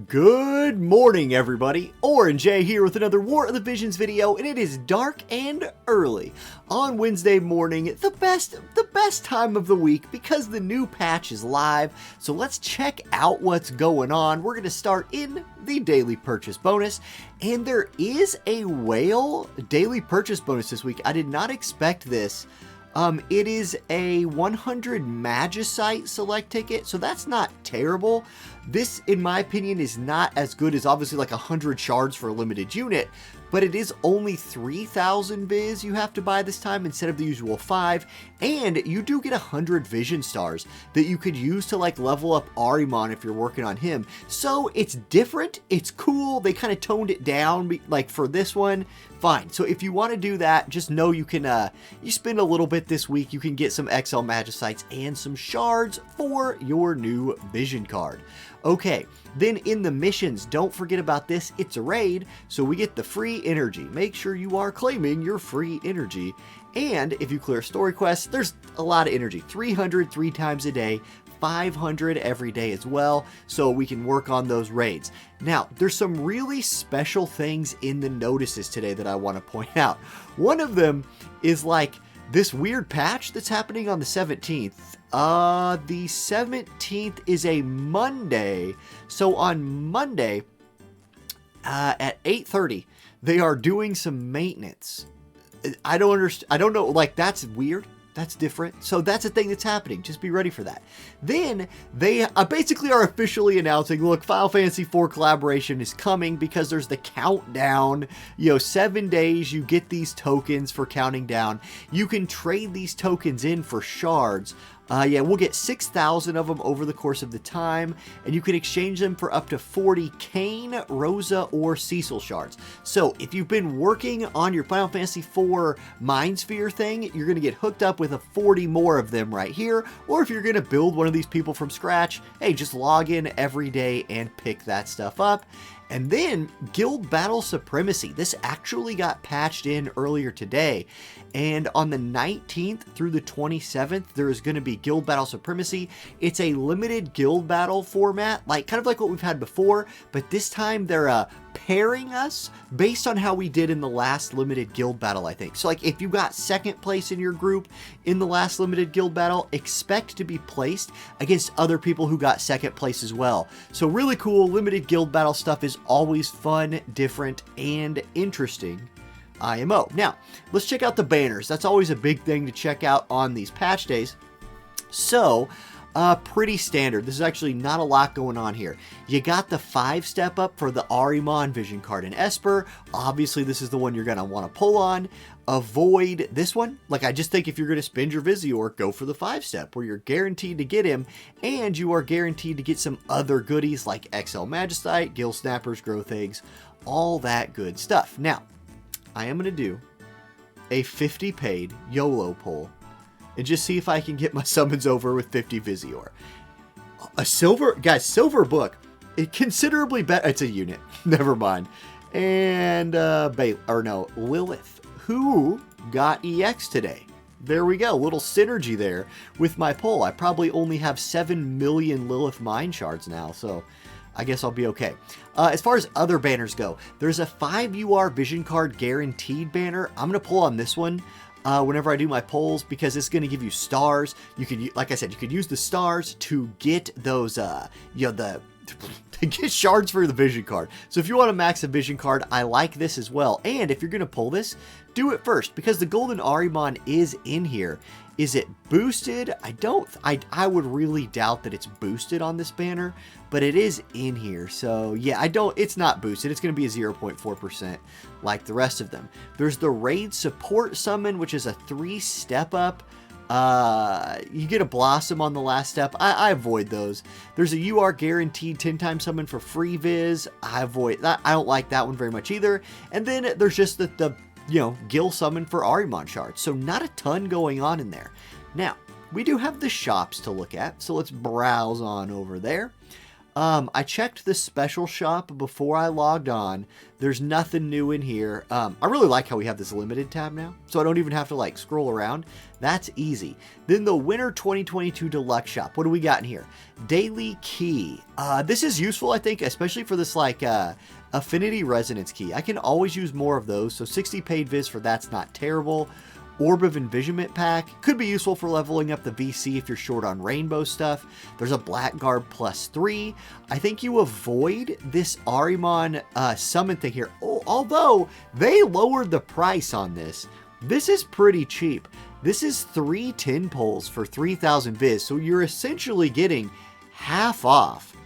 Good morning, everybody. Orange J here with another War of the Visions video, and it is dark and early on Wednesday morning, the best time of the week because the new patch is live. So let's check out what's going on. We're going to start in the daily purchase bonus, and there is a whale daily purchase bonus this week. I did not expect this. It is a 100 Magicite select ticket, so that's not terrible. This, in my opinion, is not as good as obviously like 100 shards for a limited unit, but it is only 3,000 viz you have to buy this time instead of the usual 5, and you do get 100 vision stars that you could use to like level up Ahriman if you're working on him. So it's different, it's cool, they kind of toned it down like for this one. Fine, so if you want to do that, just know you can, you spend a little bit this week, you can get some XL Magicites and some shards for your new vision card. Okay, then in the missions, don't forget about this, it's a raid, so we get the free energy. Make sure you are claiming your free energy. And if you clear story quests, there's a lot of energy, 300 3 times a day, 500 every day as well, so we can work on those raids. Now, there's some really special things in the notices today that I want to point out. One of them is like this weird patch that's happening on the 17th. The 17th is a Monday, so on Monday at 8:30, they are doing some maintenance. I don't understand. I don't know. Like, that's weird. That's different. So that's a thing that's happening. Just be ready for that. Then they basically are officially announcing, look, Final Fantasy IV collaboration is coming because there's the countdown. 7 days you get these tokens for counting down. You can trade these tokens in for shards. We'll get 6,000 of them over the course of the time, and you can exchange them for up to 40 Kane, Rosa, or Cecil shards. So if you've been working on your Final Fantasy IV Mind Sphere thing, you're going to get hooked up with 40 more of them right here, or if you're going to build one of these people from scratch, hey, just log in every day and pick that stuff up. And then Guild Battle Supremacy. This actually got patched in earlier today. And on the 19th through the 27th, there is going to be Guild Battle Supremacy. It's a limited guild battle format, kind of like what we've had before, but this time they're pairing us based on how we did in the last limited guild battle, I think. So like if you got second place in your group in the last limited guild battle, expect to be placed against other people who got second place as well. So really cool. Limited guild battle stuff is always fun, different, and interesting. IMO. Now, let's check out the banners. That's always a big thing to check out on these patch days. So, pretty standard. This is actually not a lot going on here. You got the 5-step up for the Ahriman vision card in Esper. Obviously, this is the one you're going to want to pull on. Avoid this one. I just think if you're going to spend your Visior, go for the 5-step where you're guaranteed to get him, and you are guaranteed to get some other goodies like XL Magicite, Gill Snappers, Growth Eggs, all that good stuff. Now, I am going to do a 50 paid YOLO pull and just see if I can get my summons over with 50 Visior. A silver book, considerably better. It's a unit. Never mind. And, Lilith, who got EX today. There we go. Little synergy there with my pull. I probably only have 7 million Lilith Mind Shards now, so I guess I'll be okay. As far as other banners go, there's a 5 UR vision card guaranteed banner. I'm going to pull on this one whenever I do my pulls because it's going to give you stars. You could, like I said, you could use the stars to get those, to get shards for the vision card. So if you want to max a vision card, I like this as well. And if you're going to pull this, do it first because the golden Ahriman is in here. Is it boosted? I would really doubt that it's boosted on this banner, but it is in here. So yeah, it's not boosted. It's going to be a 0.4% like the rest of them. There's the raid support summon, which is a 3-step up. You get a blossom on the last step. I avoid those. There's a UR guaranteed 10 times summon for free viz. I avoid that. I don't like that one very much either. And then there's just the Gill summon for Ahriman shards. So not a ton going on in there. Now, we do have the shops to look at. So let's browse on over there. I checked the special shop before I logged on. There's nothing new in here. I really like how we have this limited tab now, so I don't even have to like scroll around. That's easy. Then the Winter 2022 Deluxe Shop. What do we got in here? Daily Key. This is useful, I think, especially for this like Affinity Resonance Key. I can always use more of those, so 60 paid viz for that's not terrible. Orb of Envisionment pack could be useful for leveling up the VC if you're short on rainbow stuff. There's a Blackguard +3. I think you avoid this Ahriman summon thing here. Oh, although they lowered the price on this. This is pretty cheap. This is 3 tin poles for 3,000 viz, so you're essentially getting half off.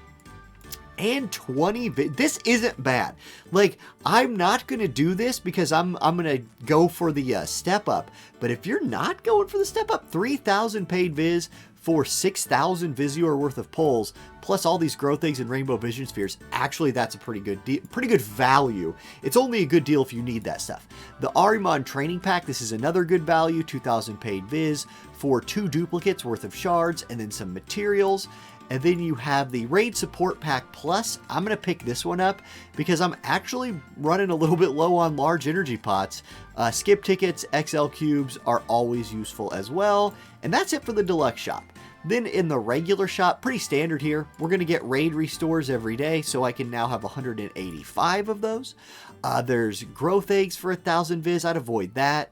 And 20 this isn't bad. Like, I'm not gonna do this because I'm gonna go for the step up, but if you're not going for the step up, 3,000 paid viz for 6,000 Visior worth of poles plus all these growth eggs and rainbow vision spheres, actually that's a pretty good value. It's only a good deal if you need that stuff. The Ahriman training pack, this is another good value, 2,000 paid viz for 2 duplicates worth of shards and then some materials. And then you have the Raid Support Pack Plus. I'm going to pick this one up because I'm actually running a little bit low on large energy pots. Skip tickets, XL cubes are always useful as well. And that's it for the Deluxe Shop. Then in the regular shop, pretty standard here, we're going to get raid restores every day, so I can now have 185 of those. There's growth eggs for 1,000 viz. I'd avoid that.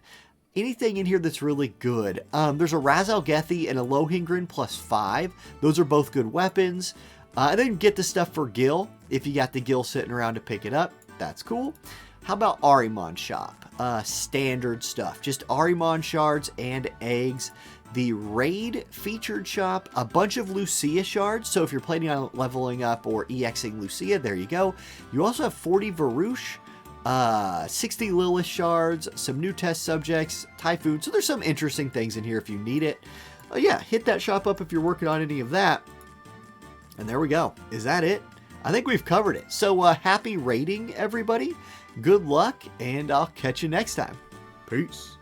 Anything in here that's really good. There's a Razal Gethi and a Lohengrin +5. Those are both good weapons. And then get the stuff for Gil. If you got the Gil sitting around to pick it up, that's cool. How about Ahriman shop? Standard stuff. Just Ahriman shards and eggs. The raid featured shop, a bunch of Lucia shards. So if you're planning on leveling up or EXing Lucia, there you go. You also have 40 Varouche. 60 Lilith shards, some new test subjects, Typhoon. So there's some interesting things in here if you need it. Yeah, hit that shop up if you're working on any of that. And there we go. Is that it? I think we've covered it. So happy raiding, everybody. Good luck, and I'll catch you next time. Peace.